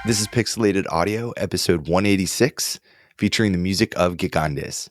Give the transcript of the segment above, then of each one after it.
This is Pixelated Audio, episode 186, featuring the music of Gigandes.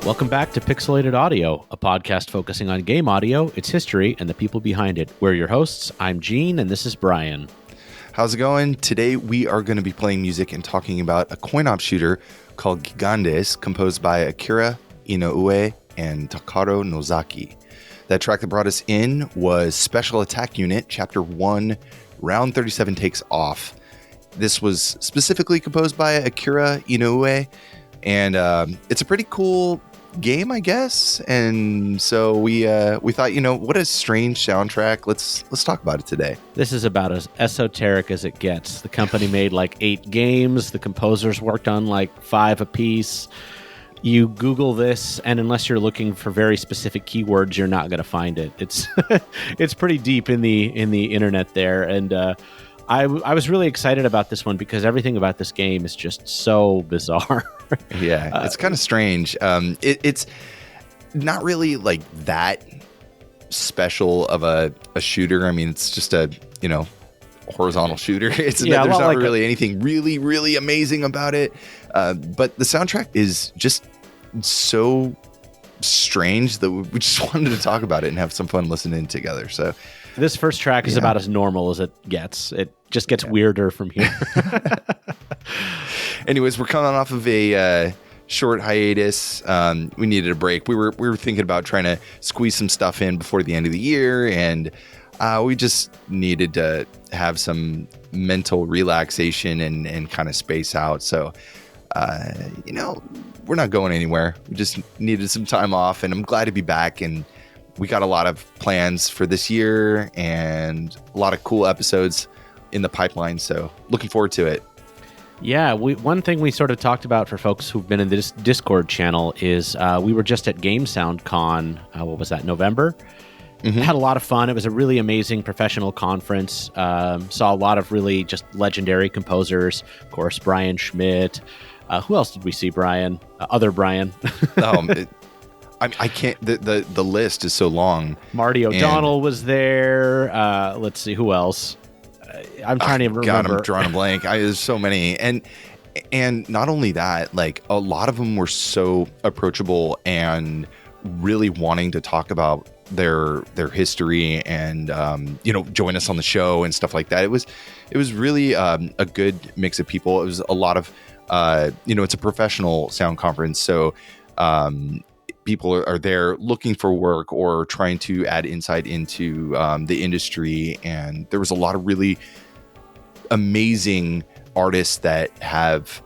Welcome back to Pixelated Audio, a podcast focusing on game audio, its history, and the people behind it. We're your hosts. I'm Gene, and this is Brian. How's it going? Today we are going to be playing music and talking about a coin-op shooter called Gigandes, composed by Akira, Inoue, and Takaro Nozaki. That track that brought us in was Special Attack Unit, Chapter 1, Round 37 Takes Off. This was specifically composed by Akira Inoue, and it's a pretty cool game, I guess, and so we thought, what a strange soundtrack. Let's talk about it today. This is about as esoteric as it gets. The company made like 8 games. The composers worked on like 5 apiece. You Google this, and unless you're looking for very specific keywords, you're not going to find it. It's it's pretty deep in the internet there, and I was really excited about this one because everything about this game is just so bizarre. Yeah, it's kind of strange. It's not really like that special of a shooter. I mean, it's just a, horizontal shooter. There's not like really anything really, really amazing about it. But the soundtrack is just so strange that we just wanted to talk about it and have some fun listening together. So this first track is about as normal as it gets. It just gets weirder from here. Anyways, we're coming off of a short hiatus. We needed a break. We were thinking about trying to squeeze some stuff in before the end of the year, and we just needed to have some mental relaxation and kind of space out. So, we're not going anywhere. We just needed some time off, and I'm glad to be back. And we got a lot of plans for this year and a lot of cool episodes in the pipeline. So looking forward to it. Yeah, one thing we sort of talked about for folks who've been in this Discord channel is we were just at Game Sound Con, what was that, November? Mm-hmm. Had a lot of fun. It was a really amazing professional conference. Saw a lot of really just legendary composers. Of course, Brian Schmidt. Who else did we see, Brian? Other Brian. I can't. The list is so long. Marty O'Donnell was there. Let's see, who else? I'm trying to remember. God, I'm drawing a blank. There's so many, and not only that, like a lot of them were so approachable and really wanting to talk about their history and join us on the show and stuff like that. It was really a good mix of people. It was a lot of it's a professional sound conference, so people are there looking for work or trying to add insight into the industry. And there was a lot of really amazing artists that have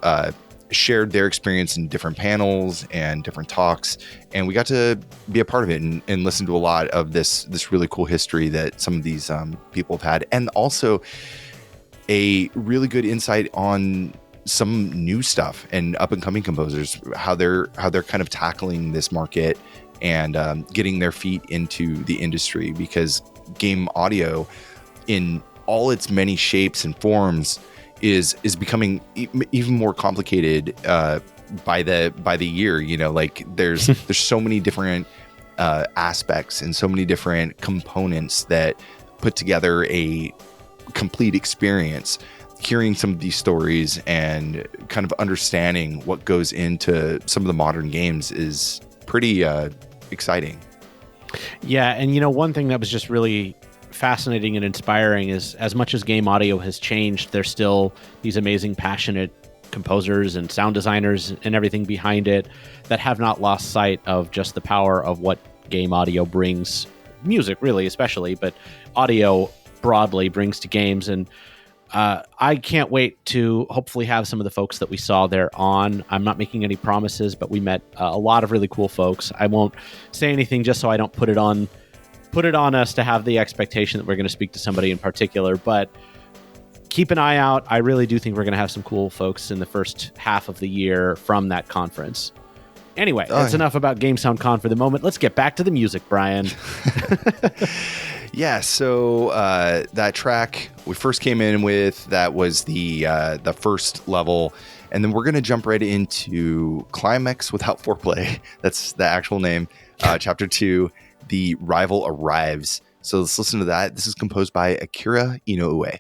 shared their experience in different panels and different talks. And we got to be a part of it and listen to a lot of this really cool history that some of these people have had. And also a really good insight on some new stuff and up and coming composers, how they're kind of tackling this market and getting their feet into the industry, because game audio in all its many shapes and forms is becoming even more complicated by the year. Like there's so many different aspects and so many different components that put together a complete experience. Hearing some of these stories and kind of understanding what goes into some of the modern games is pretty exciting. Yeah, and one thing that was just really fascinating and inspiring is, as much as game audio has changed, there's still these amazing, passionate composers and sound designers and everything behind it that have not lost sight of just the power of what game audio brings, music really especially, but audio broadly brings to games. And I can't wait to hopefully have some of the folks that we saw there on. I'm not making any promises, but we met a lot of really cool folks. I won't say anything just so I don't put it on us to have the expectation that we're going to speak to somebody in particular, but keep an eye out. I really do think we're going to have some cool folks in the first half of the year from that conference. Anyway, that's enough about Game Sound Con for the moment. Let's get back to the music, Brian. Yeah, so that track we first came in with, that was the first level, and then we're going to jump right into Climax without Foreplay. That's the actual name. Chapter 2, The Rival Arrives. So let's listen to that. This is composed by Akira Inoue.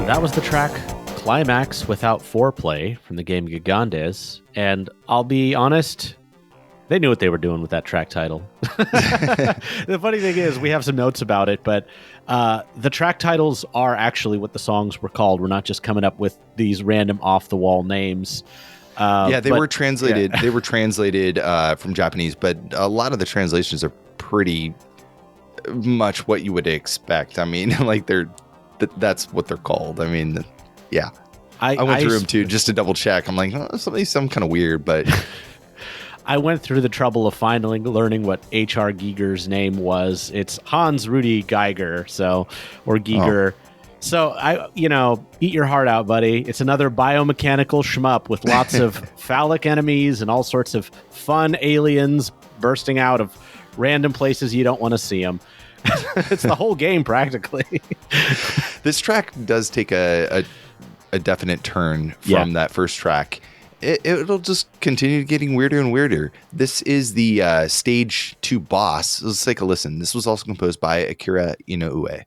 That was the track Climax without Foreplay from the game Gigandes, and I'll be honest, they knew what they were doing with that track title. The funny thing is, we have some notes about it, but the track titles are actually what the songs were called. We're not just coming up with these random off-the-wall names. They were translated. Yeah. They were translated from Japanese, but a lot of the translations are pretty much what you would expect. I mean, like that's what they're called. I mean, yeah. I went through them too just to double check. I'm like, oh, something kind of weird, but I went through the trouble of finally learning what H.R. Giger's name was. It's Hans Rudi Geiger, or Giger. Oh. So eat your heart out, buddy. It's another biomechanical shmup with lots of phallic enemies and all sorts of fun aliens bursting out of random places you don't want to see them. It's the whole game practically. This track does take a definite turn from that first track. It'll just continue getting weirder and weirder. This is the stage 2 boss. Let's take a listen. This was also composed by Akira Inoue.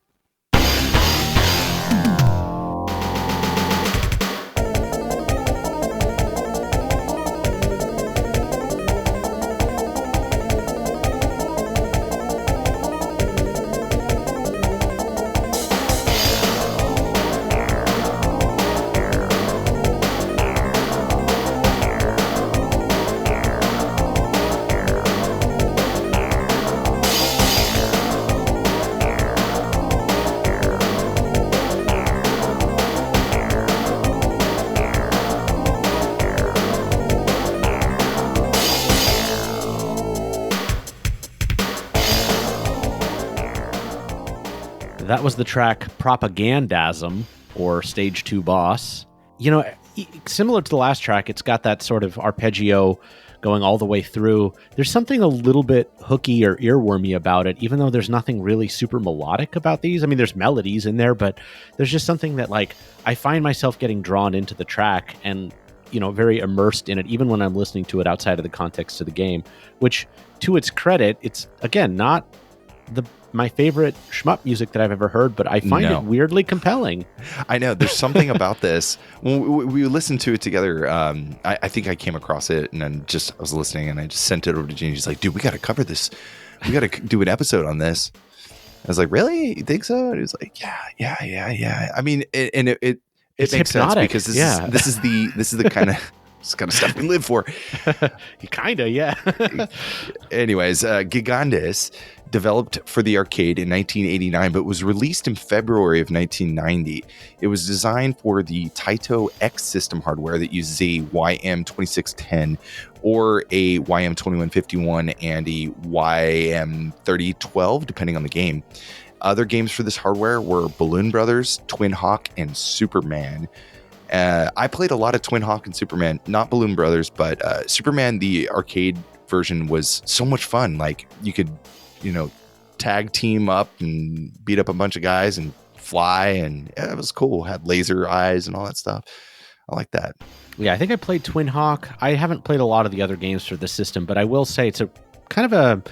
That was the track Propagandasm, or Stage 2 Boss. Similar to the last track, it's got that sort of arpeggio going all the way through. There's something a little bit hooky or earwormy about it, even though there's nothing really super melodic about these. I mean, there's melodies in there, but there's just something that, like, I find myself getting drawn into the track and, you know, very immersed in it, even when I'm listening to it outside of the context of the game, which, to its credit, it's, again, not my favorite shmup music that I've ever heard, but I find it weirdly compelling. I know. There's something about this. When we listened to it together, I think I came across it, and then I was listening, and I just sent it over to Gene. She's like, dude, we got to cover this. We got to do an episode on this. I was like, really? You think so? And he was like, yeah. I mean, it makes hypnotic. sense because this is the kind of stuff we live for. Kinda, yeah. Anyways, Gigandes developed for the arcade in 1989, but was released in February of 1990. It was designed for the Taito X System hardware that uses a YM2610 or a YM2151 and a YM3012, depending on the game. Other games for this hardware were Balloon Brothers, Twin Hawk, and Superman. I played a lot of Twin Hawk and Superman, not Balloon Brothers, but Superman, the arcade version, was so much fun. Like, you could, you know, tag team up and beat up a bunch of guys and fly, and it was cool. Had laser eyes and all that stuff. I like that. Yeah, I think I played Twin Hawk. I haven't played a lot of the other games for the system, but I will say it's a kind of a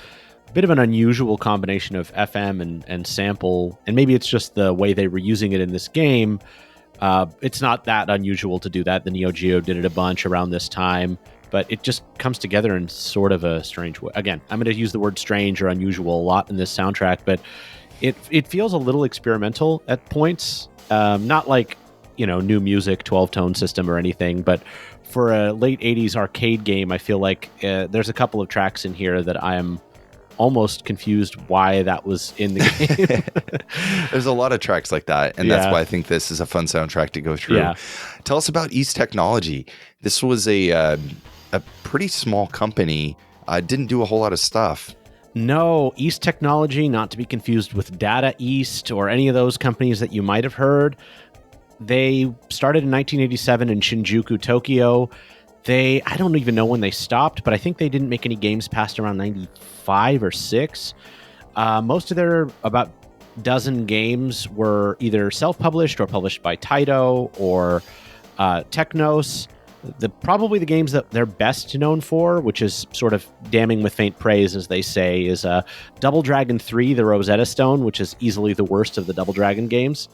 bit of an unusual combination of FM and sample, and maybe it's just the way they were using it in this game. It's not that unusual to do that. The Neo Geo did it a bunch around this time, but it just comes together in sort of a strange way. Again, I'm going to use the word strange or unusual a lot in this soundtrack, but it feels a little experimental at points. Not like, you know, new music, 12-tone system or anything, but for a late 80s arcade game, I feel like there's a couple of tracks in here that I am almost confused why that was in the game. There's a lot of tracks like that, and that's why I think this is a fun soundtrack to go through. Yeah. Tell us about East Technology. This was a pretty small company. Didn't do a whole lot of stuff. No, East Technology, not to be confused with Data East or any of those companies that you might have heard. They started in 1987 in Shinjuku, Tokyo. I don't even know when they stopped, but I think they didn't make any games past around 95 or 6. Most of their about dozen games were either self-published or published by Taito or Technos. Probably the games that they're best known for, which is sort of damning with faint praise, as they say, is Double Dragon 3, the Rosetta Stone, which is easily the worst of the Double Dragon games.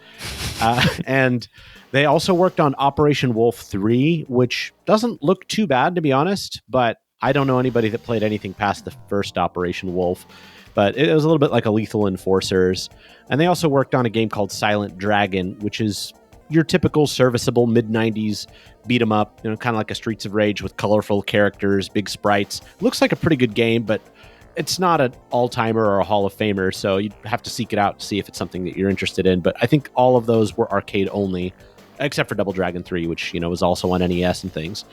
And they also worked on Operation Wolf 3, which doesn't look too bad, to be honest, but I don't know anybody that played anything past the first Operation Wolf. But it was a little bit like a Lethal Enforcers. And they also worked on a game called Silent Dragon, which is your typical serviceable mid-90s beat 'em up, you know, kind of like a Streets of Rage with colorful characters, big sprites. Looks like a pretty good game, but it's not an all-timer or a Hall of Famer, so you'd have to seek it out to see if it's something that you're interested in. But I think all of those were arcade only, except for Double Dragon 3, which, you know, was also on NES and things.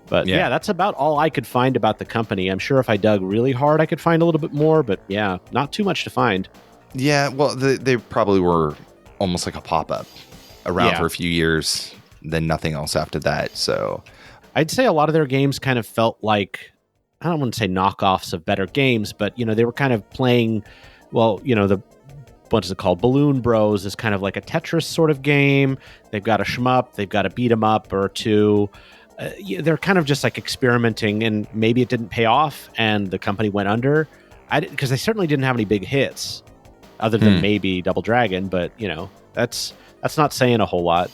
But yeah, that's about all I could find about the company. I'm sure if I dug really hard, I could find a little bit more, but yeah, not too much to find. Yeah, well, they probably were almost like a pop-up around for a few years, then nothing else after that. So I'd say a lot of their games kind of felt like, I don't want to say knockoffs of better games, but, you know, they were kind of playing, well, you know, what is it called? Balloon Bros is kind of like a Tetris sort of game. They've got a shmup, they've got a beat 'em up or two. They're kind of just like experimenting, and maybe it didn't pay off and the company went under. Because they certainly didn't have any big hits other than maybe Double Dragon, but, you know, that's not saying a whole lot.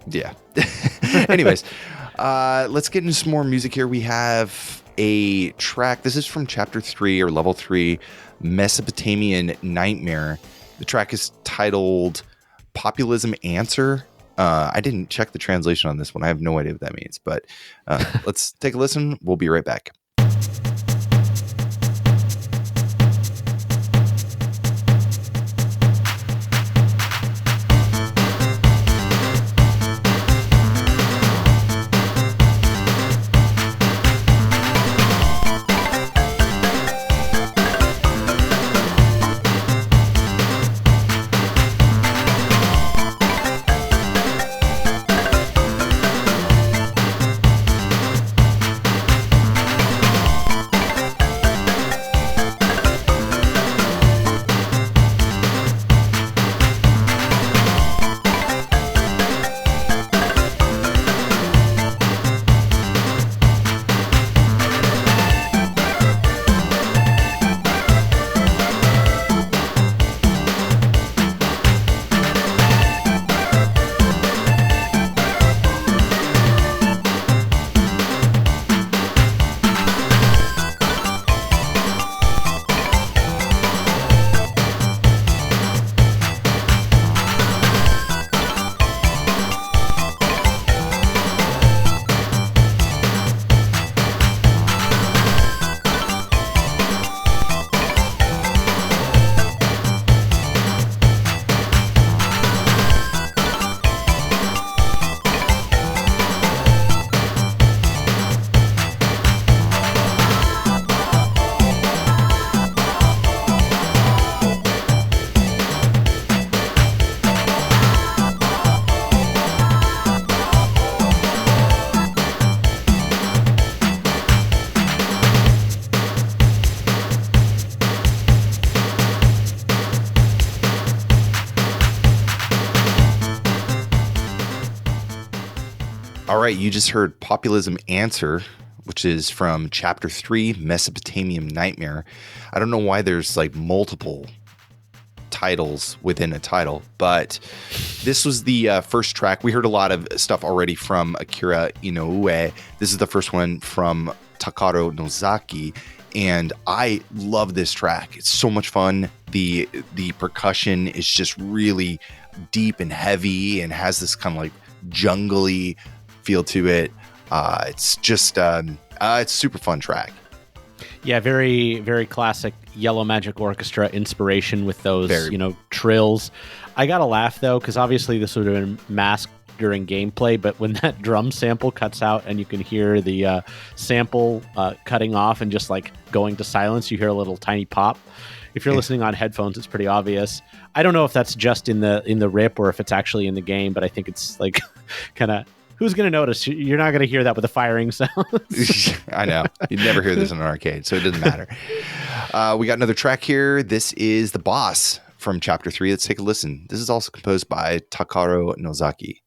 Yeah. Anyways, let's get into some more music here. We have a track. This is from Chapter 3 or Level 3, Mesopotamian Nightmare. The track is titled Populism Answer. I didn't check the translation on this one. I have no idea what that means, but let's take a listen. We'll be right back. right, you just heard Populism Answer, which is from Chapter 3, Mesopotamian Nightmare. I don't know why there's like multiple titles within a title, but this was the first track. We heard a lot of stuff already from Akira Inoue. This is the first one from Takaro Nozaki, and I love this track. It's so much fun. The percussion is just really deep and heavy and has this kind of like jungly feel to it. It's just it's a super fun track. Yeah, very, very classic Yellow Magic Orchestra inspiration with those, trills. I got to laugh, though, because obviously this would have been masked during gameplay, but when that drum sample cuts out and you can hear the sample cutting off and just like going to silence, you hear a little tiny pop. If you're listening on headphones, it's pretty obvious. I don't know if that's just in the rip or if it's actually in the game, but I think it's like kind of... Who's going to notice? You're not going to hear that with the firing sound. I know. You'd never hear this in an arcade, so it doesn't matter. We got another track here. This is The Boss from Chapter 3. Let's take a listen. This is also composed by Takaro Nozaki.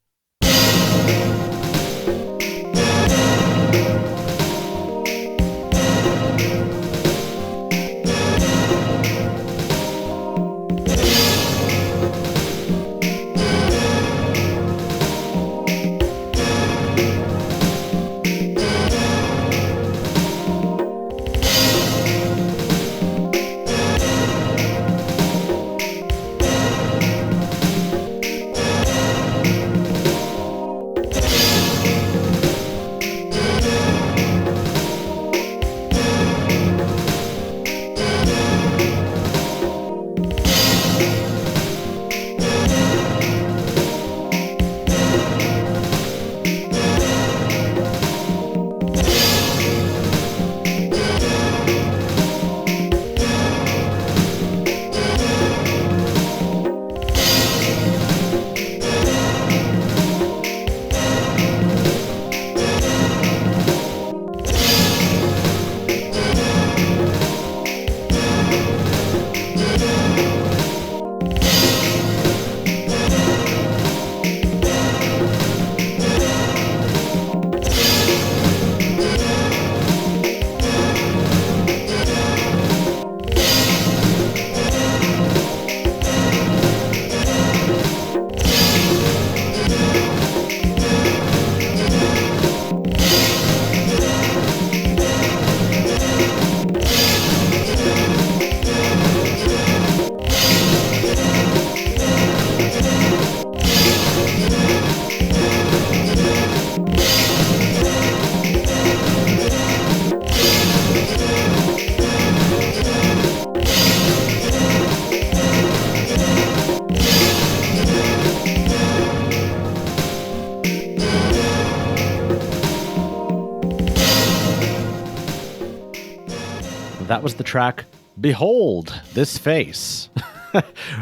That was the track Behold This Face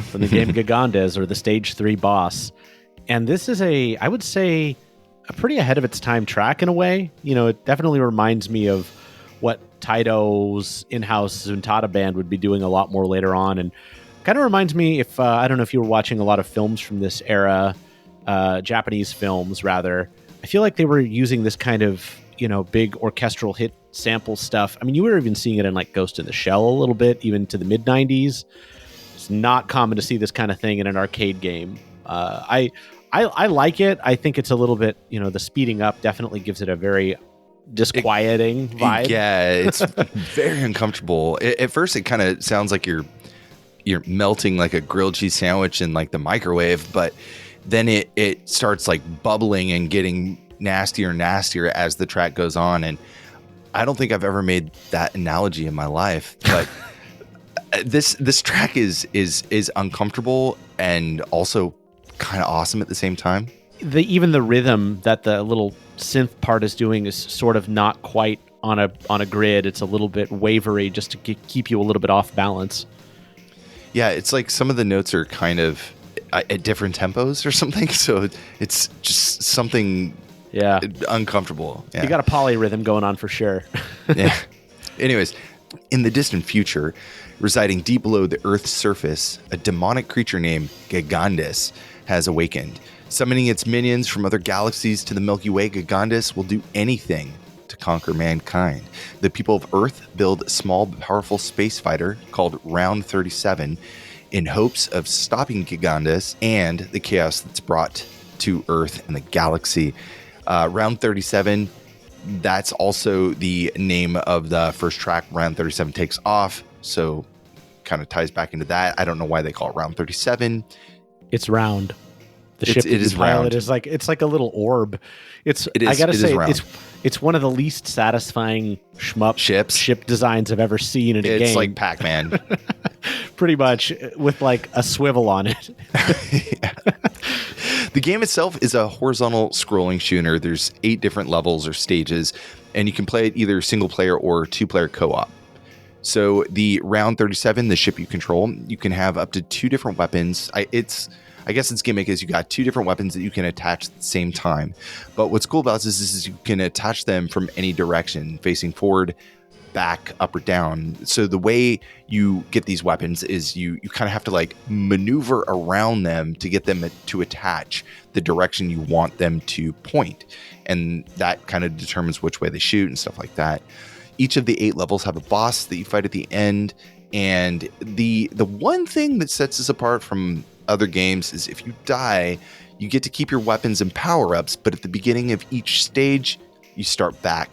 from the game Gigandes, or the Stage 3 boss. And this is I would say, a pretty ahead of its time track in a way. It definitely reminds me of what Taito's in-house Zuntata band would be doing a lot more later on. And kind of reminds me, if I don't know if you were watching a lot of films from this era, Japanese films rather, I feel like they were using this kind of, big orchestral hit sample stuff. I mean, you were even seeing it in like Ghost in the Shell a little bit, even to the mid 90s. It's not common to see this kind of thing in an arcade game. I like it. I think it's a little bit, the speeding up definitely gives it a very disquieting vibe. Yeah, it's very uncomfortable. At first, it kind of sounds like you're melting like a grilled cheese sandwich in like the microwave, but then it starts like bubbling and getting nastier and nastier as the track goes on. And I don't think I've ever made that analogy in my life, but this track is uncomfortable and also kind of awesome at the same time. Even the rhythm that the little synth part is doing is sort of not quite on a grid. It's a little bit wavery just to keep you a little bit off balance. Yeah, it's like some of the notes are kind of at different tempos or something, so it's just something uncomfortable. Yeah. You got a polyrhythm going on for sure. Yeah. Anyways, in the distant future, residing deep below the Earth's surface, a demonic creature named Gigandes has awakened. Summoning its minions from other galaxies to the Milky Way, Gigandes will do anything to conquer mankind. The people of Earth build a small but powerful space fighter called Round 37 in hopes of stopping Gigandes and the chaos that's brought to Earth and the galaxy. Round 37, that's also the name of the first track, Round 37 Takes Off, so kind of ties back into that. I don't know why they call it Round 37. It's round. The ship it is round. It's like a little orb. I gotta say, it's one of the least satisfying ship designs I've ever seen in a game. It's like Pac-Man. Pretty much, with like a swivel on it. Yeah. The game itself is a horizontal scrolling shooter. There's 8 different levels or stages, and you can play it either single player or 2-player co-op. So the Round 37, the ship you control, you can have up to 2 different weapons. I guess its gimmick is you got 2 different weapons that you can attach at the same time. But what's cool about this is you can attach them from any direction, facing forward, back, up, or down. So the way you get these weapons is you kind of have to like maneuver around them to get them to attach the direction you want them to point. And that kind of determines which way they shoot and stuff like that. Each of the 8 levels have a boss that you fight at the end. And the one thing that sets this apart from other games is if you die, you get to keep your weapons and power-ups, but at the beginning of each stage, you start back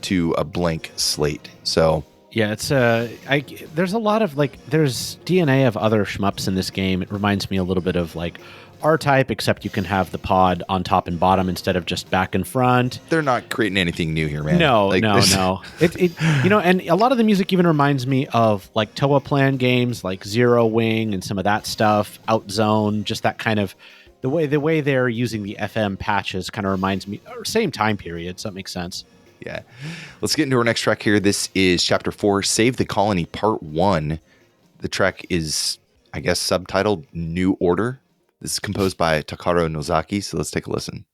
to a blank slate. So yeah, it's there's a lot of there's DNA of other shmups in this game. It reminds me a little bit of like R-Type, except you can have the pod on top and bottom instead of just back and front. They're not creating anything new here, man. No. It and a lot of the music even reminds me of like Toa Plan games like Zero Wing and some of that stuff, Outzone, just that kind of the way they're using the FM patches kind of reminds me, same time period, so it makes sense. Yeah. Let's get into our next track here. This is Chapter 4, Save the Colony Part 1. The track is, I guess, subtitled New Order. This is composed by Takaro Nozaki, so let's take a listen.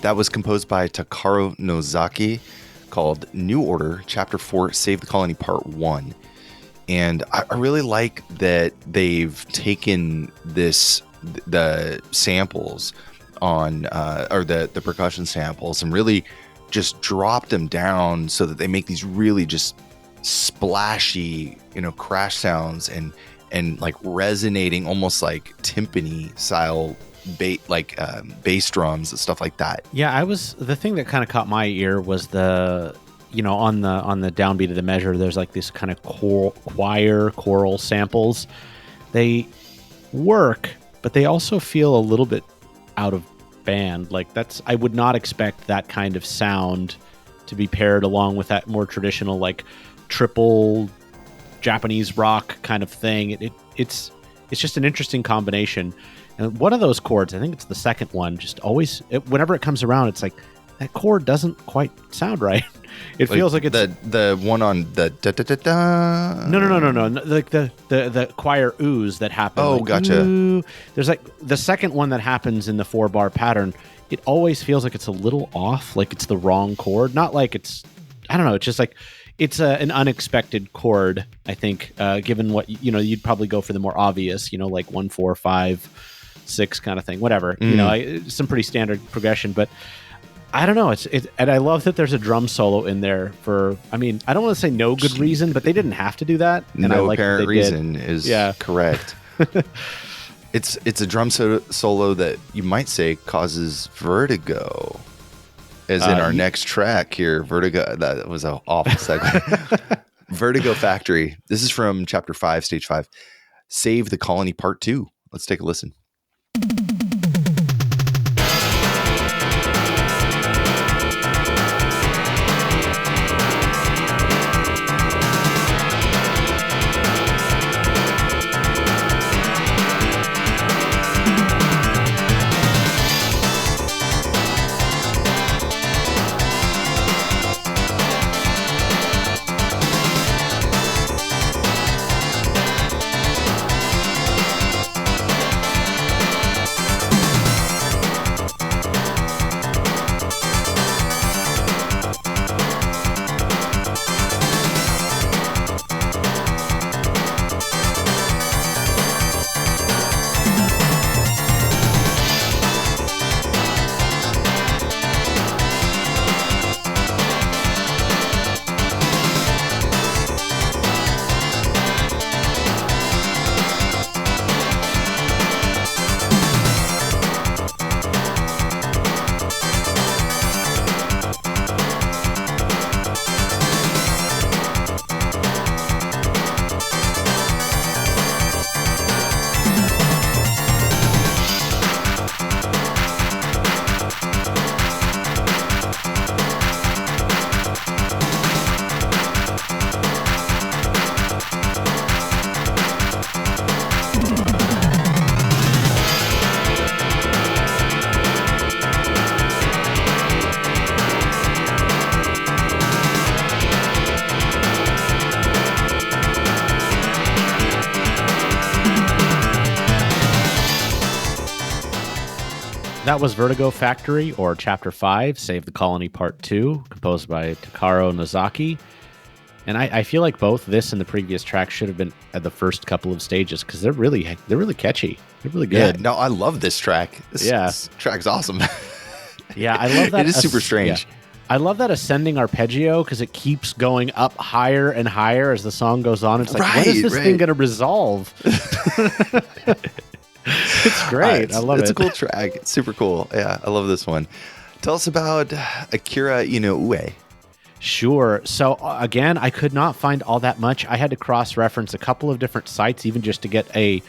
That was composed by Takaro Nozaki, called New Order, Chapter 4, Save the Colony Part 1. And I really like that they've taken the samples on, or the percussion samples, and really just dropped them down so that they make these really just splashy, crash sounds and like resonating, almost like timpani style bass drums and stuff like that. Yeah, the thing that kind of caught my ear was the on the downbeat of the measure, there's like this kind of choral samples. They work, but they also feel a little bit out of band. Like I would not expect that kind of sound to be paired along with that more traditional like triple Japanese rock kind of thing. it's just an interesting combination. And one of those chords, I think it's the second one, just always, whenever it comes around, it's like, that chord doesn't quite sound right. It feels like it's the one on the da da da da. No. Like the choir oohs that happen. Oh, like, gotcha. Ooh. There's like the second one that happens in the 4-bar pattern. It always feels like it's a little off, like it's the wrong chord. Not like it's, I don't know. It's just like it's an unexpected chord. I think, given what you'd probably go for the more obvious, like 1, 4, 5, 6 kind of thing. Whatever. Some pretty standard progression, but. I don't know. And I love that there's a drum solo in there for. I mean, I don't want to say no good reason, but they didn't have to do that. And no I like apparent reason did. is correct. It's a drum solo that you might say causes vertigo, as in our next track here. Vertigo. That was an awful segue. Vertigo Factory. This is from Chapter 5, Stage 5. Save the Colony Part 2. Let's take a listen. That was Vertigo Factory, or Chapter 5, Save the Colony Part 2, composed by Takaro Nozaki. And I feel like both this and the previous track should have been at the first couple of stages, because they're really catchy. They're really good. Yeah, no, I love this track. This track's awesome. Yeah, I love that. It is super strange. Yeah. I love that ascending arpeggio, because it keeps going up higher and higher as the song goes on. It's like, when is this thing going to resolve? It's great. I love it. It's a cool track. It's super cool. Yeah, I love this one. Tell us about Akira Inoue. Sure. So again, I could not find all that much. I had to cross-reference a couple of different sites even just to get a,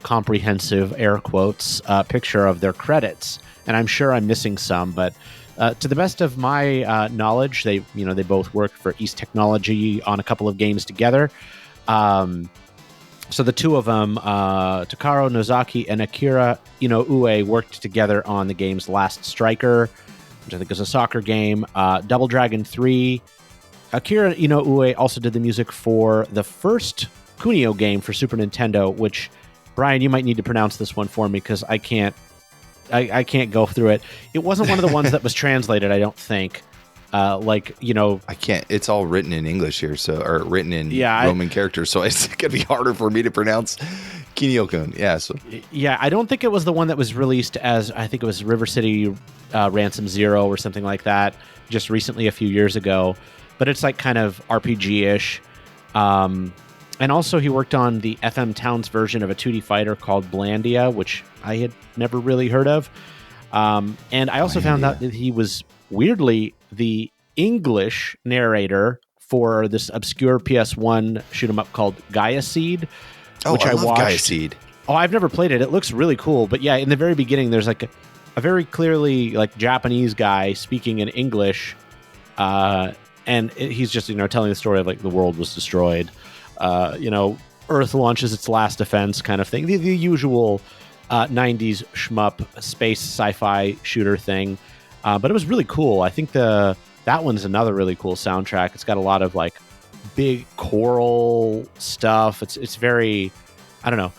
comprehensive, air quotes, picture of their credits. And I'm sure I'm missing some, but to the best of my knowledge, they both worked for East Technology on a couple of games together. So the two of them, Takaro Nozaki and Akira Inoue, worked together on the games Last Striker, which I think is a soccer game, Double Dragon 3. Akira Inoue also did the music for the first Kunio game for Super Nintendo, which, Brian, you might need to pronounce this one for me because I can't go through it. It wasn't one of the ones that was translated, I don't think. I can't. It's all written in English here, or written in Roman characters, so it's gonna be harder for me to pronounce Kinyo-kun. Yeah. So I don't think it was the one that was released as, I think it was River City Ransom Zero or something like that, just recently a few years ago. But it's like kind of RPG-ish. And also he worked on the FM Towns version of a 2D fighter called Blandia, which I had never really heard of. And I also found out that he was weirdly the English narrator for this obscure PS1 shoot 'em up called Gaia Seed, which I watched. Gaia Seed. Oh, I've never played it. It looks really cool. But yeah, in the very beginning, there's like a very clearly like Japanese guy speaking in English, and he's just telling the story of like the world was destroyed. Earth launches its last defense kind of thing. The usual 90s shmup space sci-fi shooter thing. But it was really cool. I think that one's another really cool soundtrack. It's got a lot of like big choral stuff. It's very, I don't know,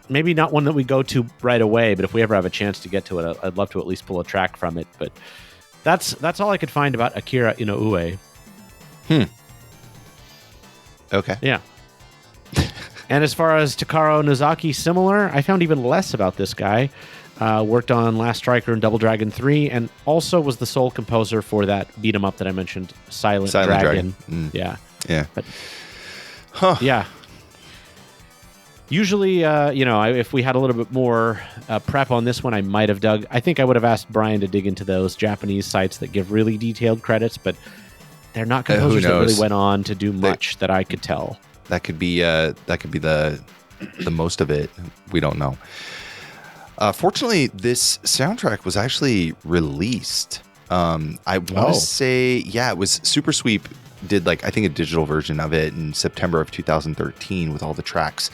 maybe not one that we go to right away, but if we ever have a chance to get to it, I'd love to at least pull a track from it. But that's all I could find about Akira Inoue. Okay. Yeah. And as far as Takaro Nozaki, similar. I found even less about this guy. Worked on Last Striker and Double Dragon 3, and also was the sole composer for that beat 'em up that I mentioned, Silent Dragon. Yeah. Yeah. But, yeah. Usually, if we had a little bit more prep on this one, I might have dug. I think I would have asked Brian to dig into those Japanese sites that give really detailed credits, but they're not composers that really went on to do much that I could tell. That could be the most of it. We don't know. Fortunately, this soundtrack was actually released. I want to say, it was Super Sweep did I think a digital version of it in September of 2013 with all the tracks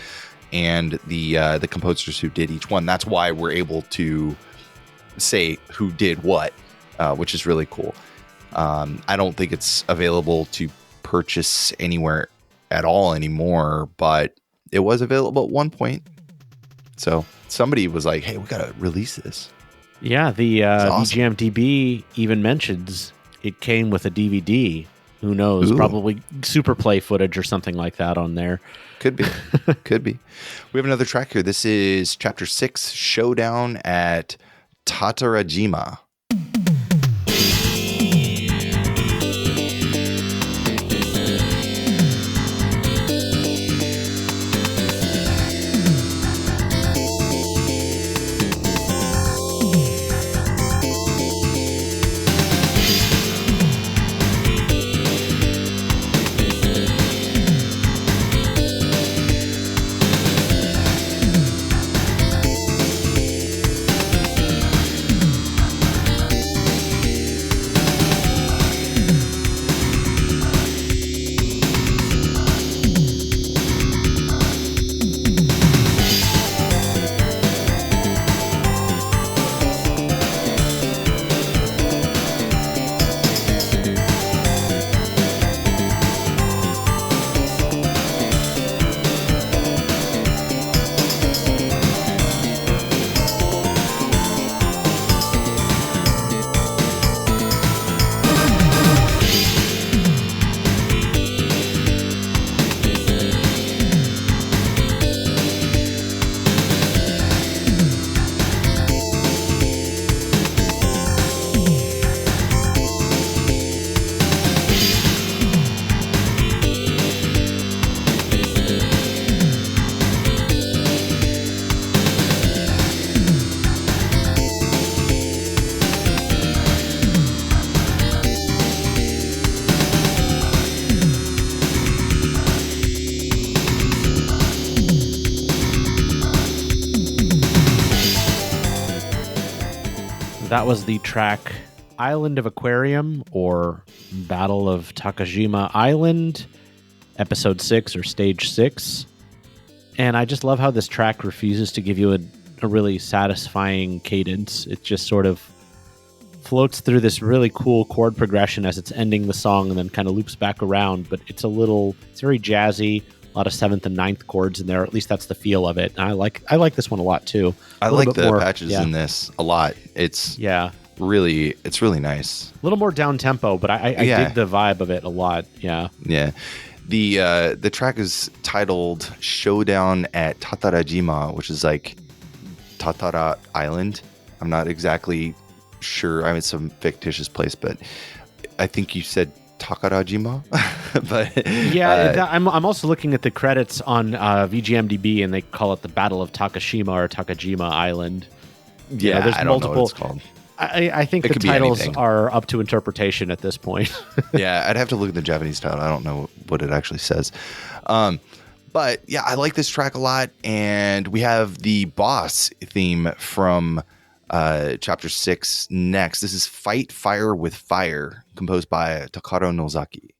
and the composers who did each one. That's why we're able to say who did what, which is really cool. I don't think it's available to purchase anywhere at all anymore, but it was available at one point. So somebody was like, hey, we got to release this. Yeah, the awesome. VGMDB even mentions it came with a DVD. Who knows? Ooh. Probably Super Play footage or something like that on there. Could be. Could be. We have another track here. This is Chapter 6, Showdown at Tatarajima. That was the track Island of Aquarium, or Battle of Tatarajima Island, Episode 6 or Stage 6. And I just love how this track refuses to give you a really satisfying cadence. It just sort of floats through this really cool chord progression as it's ending the song and then kind of loops back around. But it's very jazzy, a lot of 7th and 9th chords in there. At least that's the feel of it. And I like this one a lot too. I like the patches in this a lot. It's really nice. A little more down tempo, but I dig the vibe of it a lot. Yeah. Yeah. The track is titled Showdown at Tatarajima, which is like Tatara Island. I'm not exactly sure. I mean, it's some fictitious place, but I think you said Tatarajima. But yeah, I'm also looking at the credits on VGMDB, and they call it the Battle of Takashima or Takajima Island. Yeah, there's multiple. Know what it's called. I think the titles are up to interpretation at this point. Yeah, I'd have to look at the Japanese title. I don't know what it actually says. But yeah, I like this track a lot. And we have the boss theme from Chapter 6 next. This is Fight Fire with Fire, composed by Takaro Nozaki.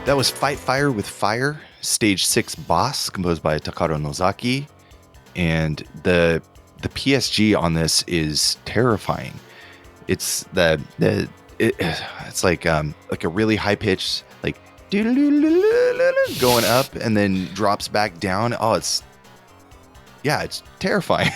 That was Fight Fire with Fire, Stage 6 Boss, composed by Takaro Nozaki. And the PSG on this is terrifying. It's it's like a really high pitch, like going up and then drops back down. Oh, it's terrifying.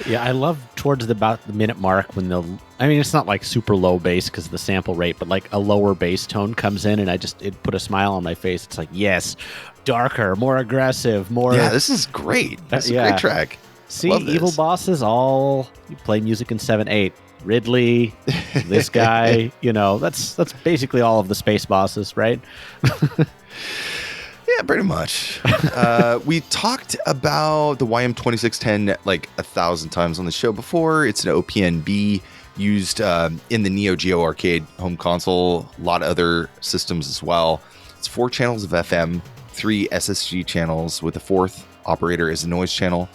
Yeah, I love towards about the minute mark when it's not like super low bass because of the sample rate, but like a lower bass tone comes in and it put a smile on my face. It's like, yes, darker, more aggressive, more. Yeah, this is great. That's a great track. See, evil bosses you play music in 7/8. Ridley, this guy, that's basically all of the space bosses, right? Yeah, pretty much. We talked about the YM2610 like 1,000 times on the show before. It's an OPNB used in the Neo Geo arcade home console, a lot of other systems as well. It's 4 channels of FM, 3 SSG channels with the 4th operator as a noise channel.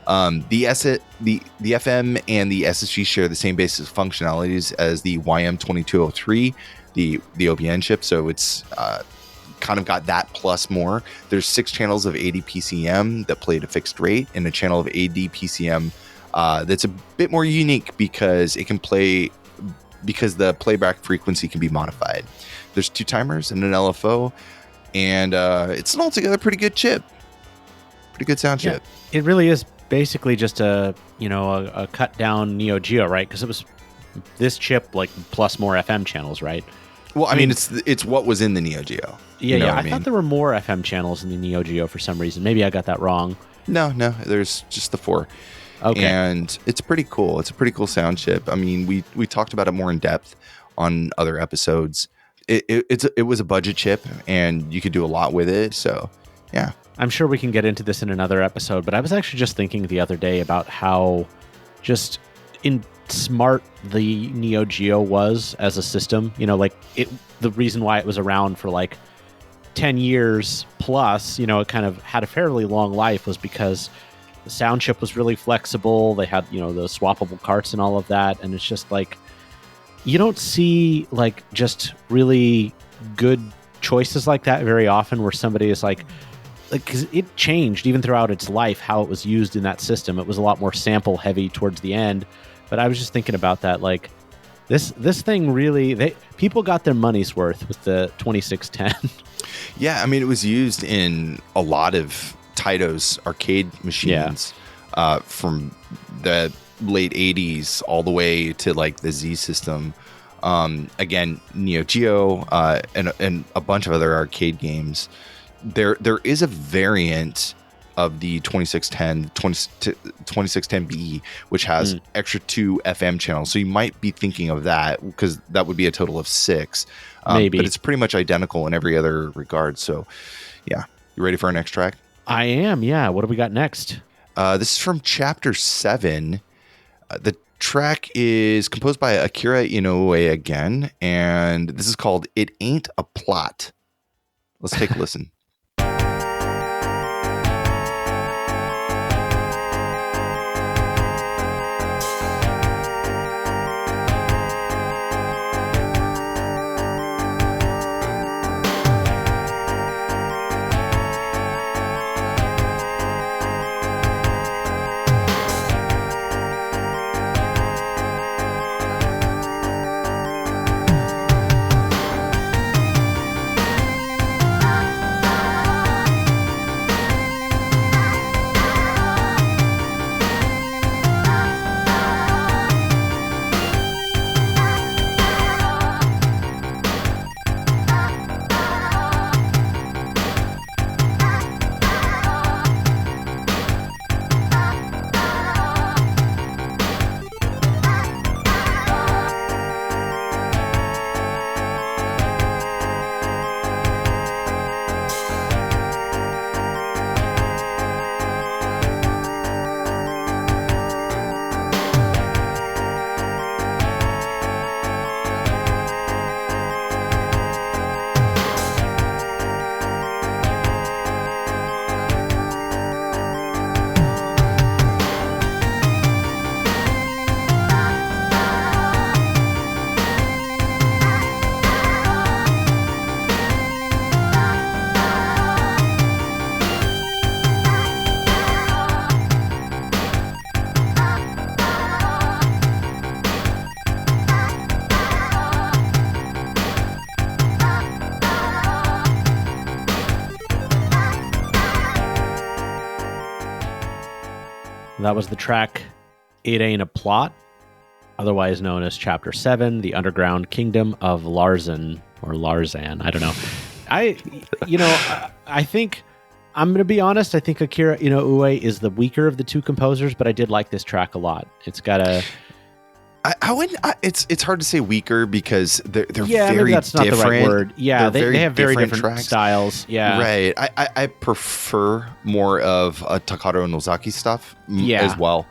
The FM and the SSG share the same basic functionalities as the YM2203, the OPN chip, so it's kind of got that plus more. There's 6 channels of ADPCM that play at a fixed rate, and a channel of ADPCM that's a bit more unique because it can play because the playback frequency can be modified. There's 2 timers and an LFO, and it's an altogether pretty good chip, pretty good sound chip. It really is basically just a cut down Neo Geo, right? Because it was this chip like plus more FM channels, right? Well, I mean, it's what was in the Neo Geo. Yeah, I thought there were more FM channels in the Neo Geo for some reason. Maybe I got that wrong. No, there's just the 4. Okay. And it's pretty cool. It's a pretty cool sound chip. I mean, we talked about it more in depth on other episodes. It was a budget chip, and you could do a lot with it. So, yeah. I'm sure we can get into this in another episode, but I was actually just thinking the other day about how just smart the Neo Geo was as a system. The reason why it was around for like 10 years plus, it kind of had a fairly long life was because the sound chip was really flexible. They had, the swappable carts and all of that. And it's just like, you don't see like just really good choices like that very often where somebody is like, because it changed even throughout its life, how it was used in that system. It was a lot more sample heavy towards the end. But I was just thinking about that, like this thing really, people got their money's worth with the 2610. Yeah, I mean, it was used in a lot of Taito's arcade machines from the late 80s all the way to like the Z system. Again, Neo Geo and a bunch of other arcade games. There is a variant of the 2610B, which has extra 2 FM channels. So you might be thinking of that because that would be a total of 6. Maybe. But it's pretty much identical in every other regard. So, yeah. You ready for our next track? I am, yeah. What do we got next? This is from Chapter 7. The track is composed by Akira Inoue again, and this is called It Ain't a Plot. Let's take a listen. That was the track It Ain't a Plot, otherwise known as Chapter 7, The Underground Kingdom of Larzan, or Larzan. I don't know. I think, I'm going to be honest, I think Akira Inoue is the weaker of the two composers, but I did like this track a lot. It's got a... I wouldn't. It's hard to say weaker because they're yeah, very maybe that's not different. the right word. Yeah, they have very different tracks. Styles. Yeah, right. I prefer more of Takaro and Nozaki stuff as well.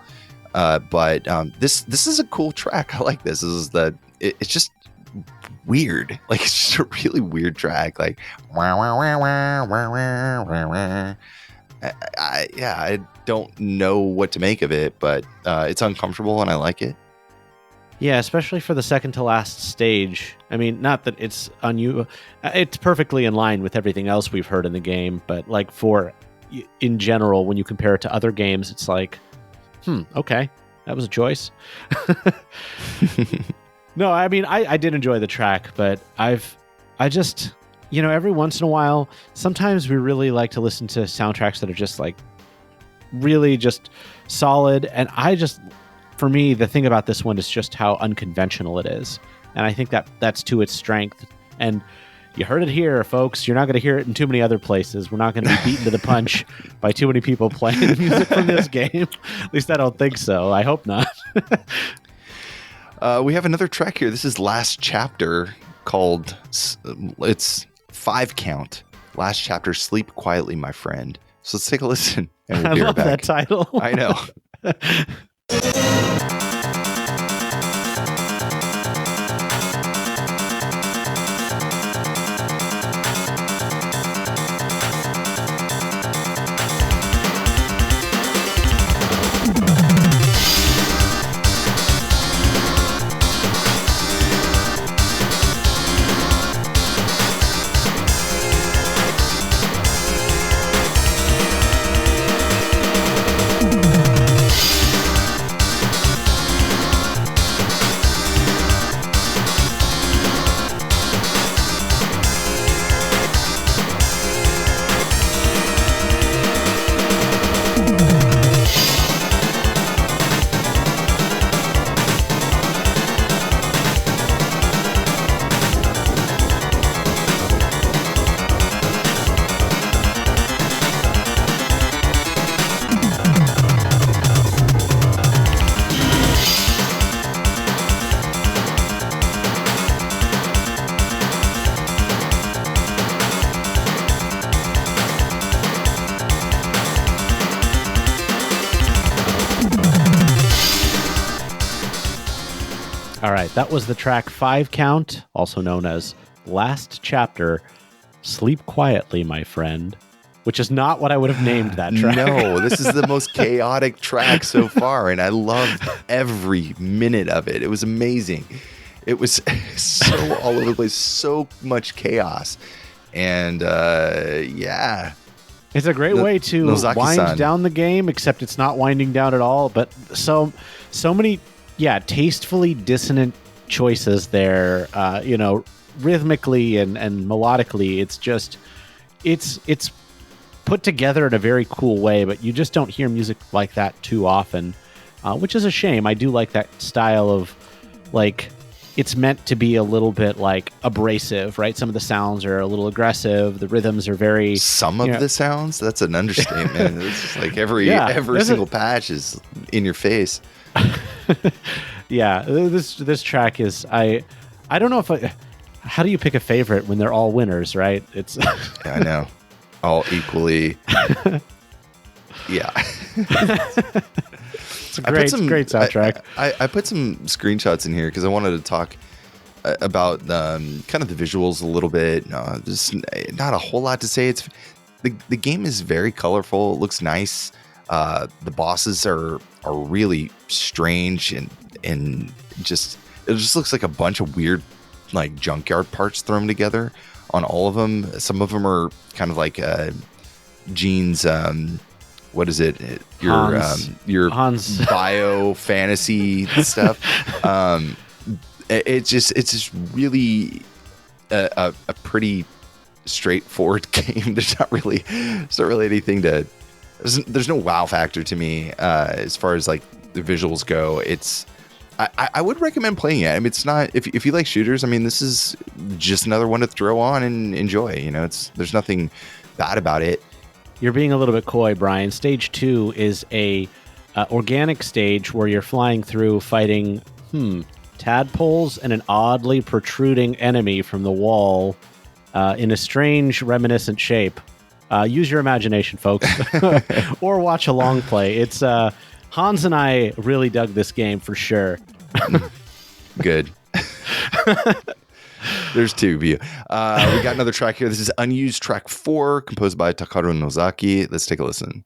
But this is a cool track. I like this. It's just weird. Like it's just a really weird track. Like I don't know what to make of it, but it's uncomfortable and I like it. Yeah, especially for the second to last stage. I mean, not that it's it's perfectly in line with everything else we've heard in the game, but like in general, when you compare it to other games, it's like, okay, that was a choice. No, I mean, I did enjoy the track, but I just, every once in a while, sometimes we really like to listen to soundtracks that are just like really just solid. And for me, the thing about this one is just how unconventional it is. And I think that's to its strength. And you heard it here, folks. You're not going to hear it in too many other places. We're not going to be beaten to the punch by too many people playing the music from this game. At least I don't think so. I hope not. We have another track here. This is Last Chapter called, it's 5 count. Last Chapter, Sleep Quietly, My Friend. So let's take a listen. And we'll I be right love back. that title. I know. All right, that was the track 5 count, also known as Last Chapter, Sleep Quietly, My Friend, which is not what I would have named that track. No, this is the most chaotic track so far, and I loved every minute of it. It was amazing. It was so all over the place, so much chaos. And yeah. It's a great way to Nozaki-san. wind down the game, except it's not winding down at all. But so many, tastefully dissonant choices there. Rhythmically and melodically, it's put together in a very cool way. But you just don't hear music like that too often, which is a shame. I do like that style of like. It's meant to be a little bit like abrasive, right? Some of the sounds are a little aggressive. The rhythms are very... Some of the sounds? That's an understatement. It's just like every single patch is in your face. Yeah, this track is... I don't know if how do you pick a favorite when they're all winners, right? It's... Yeah, I know. All equally... Yeah. It's a great soundtrack. I put some screenshots in here because I wanted to talk about kind of the visuals a little bit. Just not a whole lot to say. It's the game is very colorful. It looks nice. The bosses are really strange and it just looks like a bunch of weird like junkyard parts thrown together on all of them. Some of them are kind of like Gene's. What is it? Your Hans. bio fantasy stuff. It's just really a pretty straightforward game. There's not really anything to there's no wow factor to me as far as like the visuals go. I would recommend playing it. I mean, it's not if you like shooters. I mean, this is just another one to throw on and enjoy. You know, there's nothing bad about it. You're being a little bit coy, Brian. Stage 2 is a organic stage where you're flying through fighting tadpoles and an oddly protruding enemy from the wall in a strange reminiscent shape. Use your imagination, folks, or watch a long play. It's Hans and I really dug this game for sure. Good. There's two of you. We got another track here. This is Unused track 4, composed by Takaro Nozaki. Let's take a listen.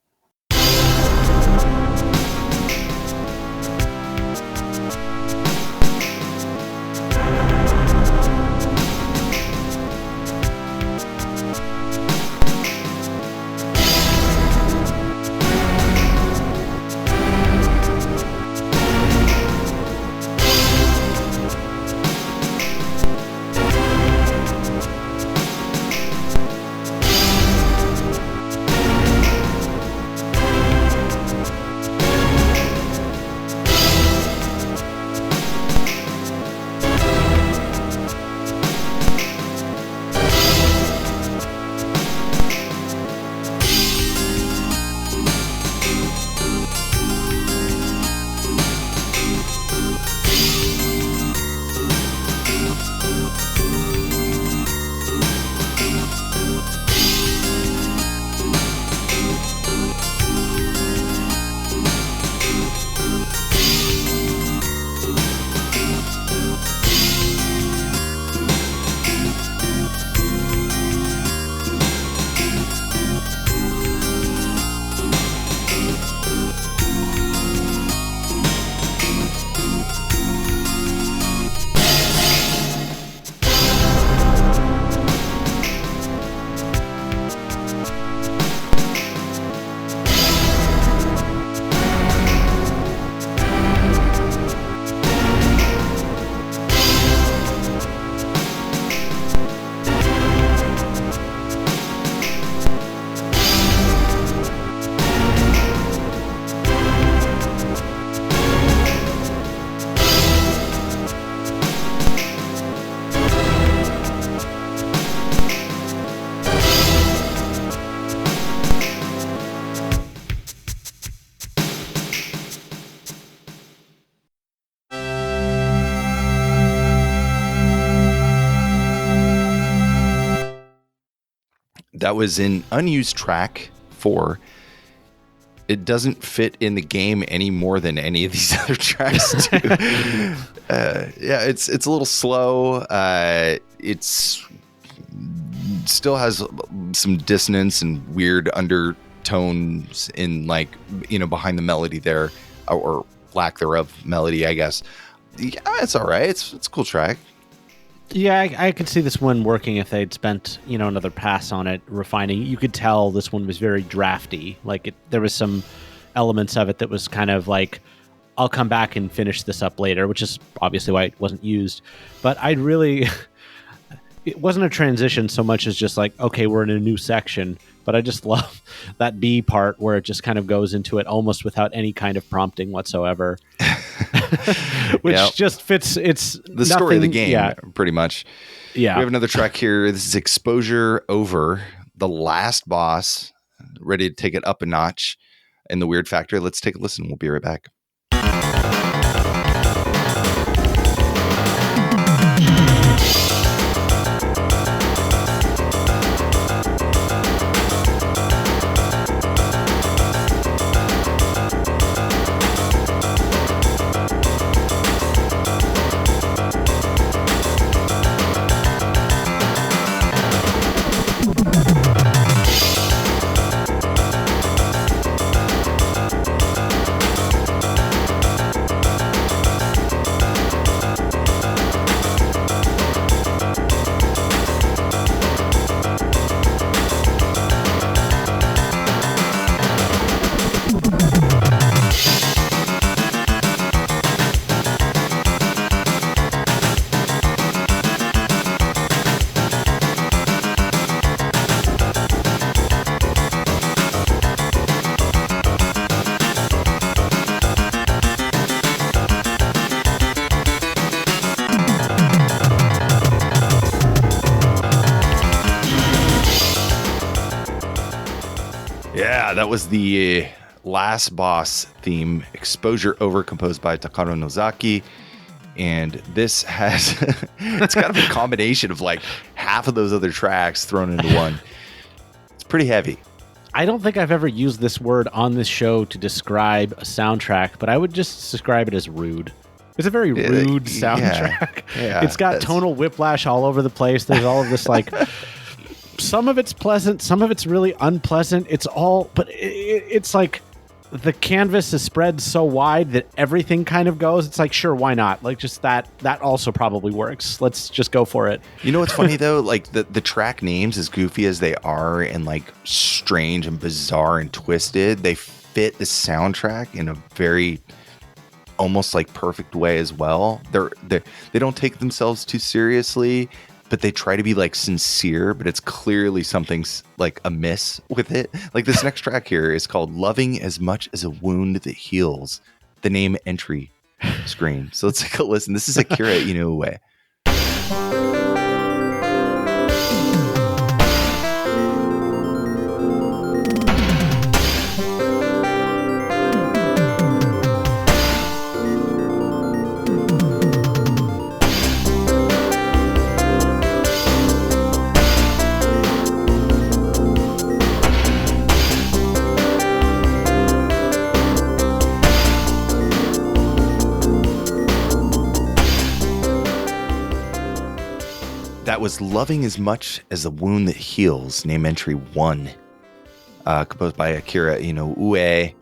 That was an Unused track 4. It doesn't fit in the game any more than any of these other tracks do. Yeah, it's a little slow. It's still has some dissonance and weird undertones in, like, you know, behind the melody there, or lack thereof melody, I guess. Yeah, it's all right. It's a cool track. Yeah, I could see this one working if they'd spent, you know, another pass on it, refining. You could tell this one was very drafty. Like, there was some elements of it that was kind of like, I'll come back and finish this up later, which is obviously why it wasn't used. But I'd really... It wasn't a transition so much as just like, okay, we're in a new section. But I just love that B part where it just kind of goes into it almost without any kind of prompting whatsoever. Which just fits. It's the story of the game, pretty much. Yeah. We have another track here. This is Exposure Over, the last boss, ready to take it up a notch in the weird factor. Let's take a listen. We'll be right back. that was the last boss theme, Exposure Over, composed by Takaro Nozaki. And this has, it's kind of a combination of like half of those other tracks thrown into one. It's pretty heavy. I don't think I've ever used this word on this show to describe a soundtrack, but I would just describe it as rude. It's a very rude soundtrack. Yeah, it's got tonal whiplash all over the place. There's all of this like, some of it's pleasant, some of it's really unpleasant. It's all, but it's like the canvas is spread so wide that everything kind of goes. It's like, sure, why not? Like just that also probably works. Let's just go for it. You know what's funny though? Like the track names, as goofy as they are and like strange and bizarre and twisted, they fit the soundtrack in a very almost like perfect way as well. They don't take themselves too seriously, but they try to be like sincere, but it's clearly something's like amiss with it. Like this next track here is called Loving as Much as a Wound That Heals, the name entry screen. So let's take a listen. This is Akira Inoue. That was Loving as Much as a Wound That Heals, name entry 1, composed by Akira Inoue.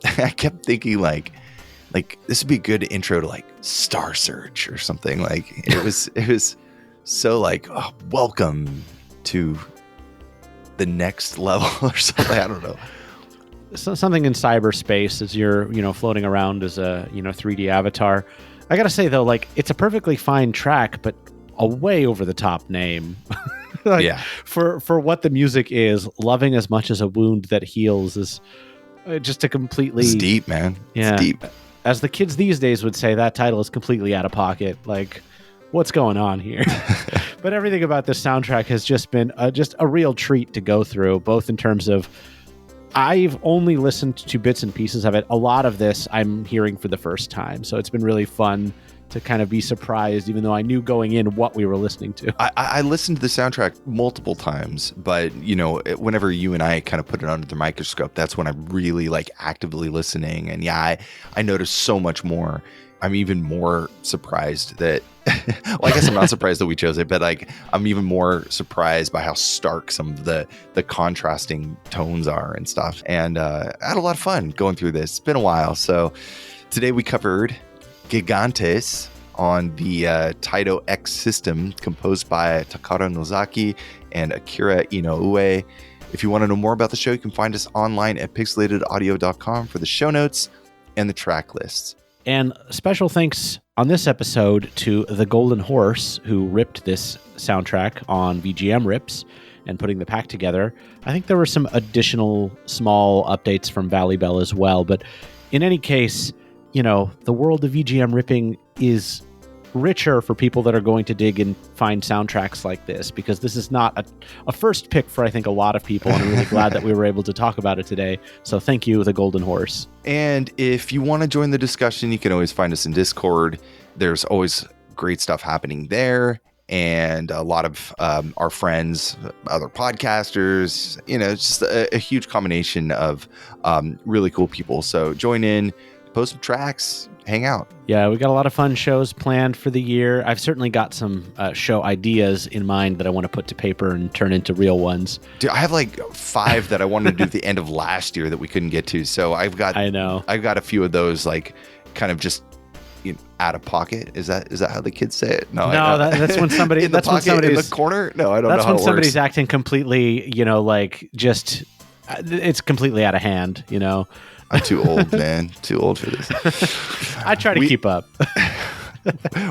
I kept thinking like this would be a good intro to like Star Search or something. Like it was so like, oh, welcome to the next level or something. I don't know. So something in cyberspace as you're floating around as a 3D avatar. I gotta say though, like it's a perfectly fine track, but a way over the top name. Like, yeah. For what the music is, Loving as Much as a Wound That Heals is just a completely... It's deep, man. Yeah. It's deep. As the kids these days would say, that title is completely out of pocket. Like, what's going on here? But everything about this soundtrack has just been just a real treat to go through, both in terms of... I've only listened to bits and pieces of it. A lot of this I'm hearing for the first time. So it's been really fun to kind of be surprised, even though I knew going in what we were listening to. I listened to the soundtrack multiple times, but whenever you and I kind of put it under the microscope, that's when I'm really like actively listening. And yeah, I noticed so much more. I'm even more surprised that, well, I guess I'm not surprised that we chose it, but like I'm even more surprised by how stark some of the contrasting tones are and stuff. And I had a lot of fun going through this. It's been a while. So today we covered Gigandes on the Taito X System, composed by Takaro Nozaki and Akira Inoue. If you want to know more about the show, you can find us online at pixelatedaudio.com for the show notes and the track lists. And special thanks on this episode to the Golden Horse, who ripped this soundtrack on VGM Rips and putting the pack together. I think there were some additional small updates from Valley Bell as well, but in any case, the world of VGM ripping is richer for people that are going to dig and find soundtracks like this, because this is not a first pick for, I think, a lot of people. And I'm really glad that we were able to talk about it today. So thank you, the Golden Horse. And if you want to join the discussion, you can always find us in Discord. There's always great stuff happening there. And a lot of our friends, other podcasters, it's just a huge combination of really cool people. So join in. Post some tracks, hang out. Yeah, we got a lot of fun shows planned for the year. I've certainly got some show ideas in mind that I want to put to paper and turn into real ones. Dude, I have like 5 that I wanted to do at the end of last year that we couldn't get to. So I've got a few of those like kind of just out of pocket. Is that how the kids say it? No, that's when somebody in the pocket, in the corner. No, I don't know how it works. That's when somebody's acting completely, like just it's completely out of hand. I'm too old, man. Too old for this. I try to keep up.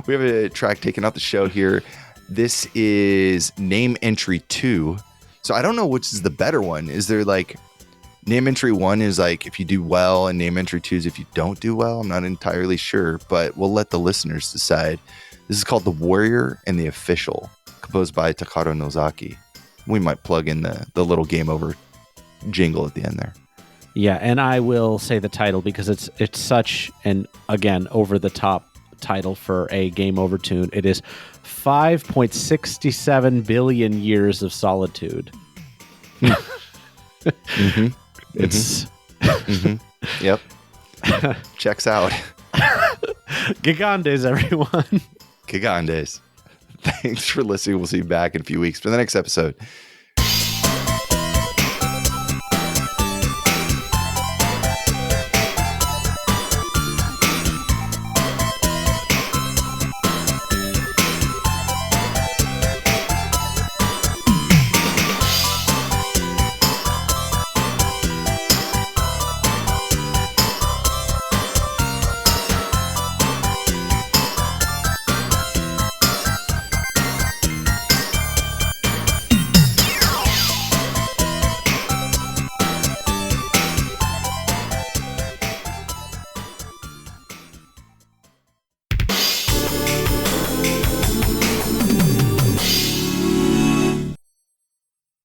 We have a track taken off the show here. This is name entry 2. So I don't know which is the better one. Is there like name entry 1 is like if you do well, and name entry 2 is if you don't do well? I'm not entirely sure, but we'll let the listeners decide. This is called The Warrior and the Official, composed by Takaro Nozaki. We might plug in the little game over jingle at the end there. Yeah, and I will say the title because it's such an, again, over-the-top title for a game over tune. It is 5.67 billion years of solitude. Mm-hmm. It's... Yep. Checks out. Gigandes, everyone. Gigandes. Thanks for listening. We'll see you back in a few weeks for the next episode.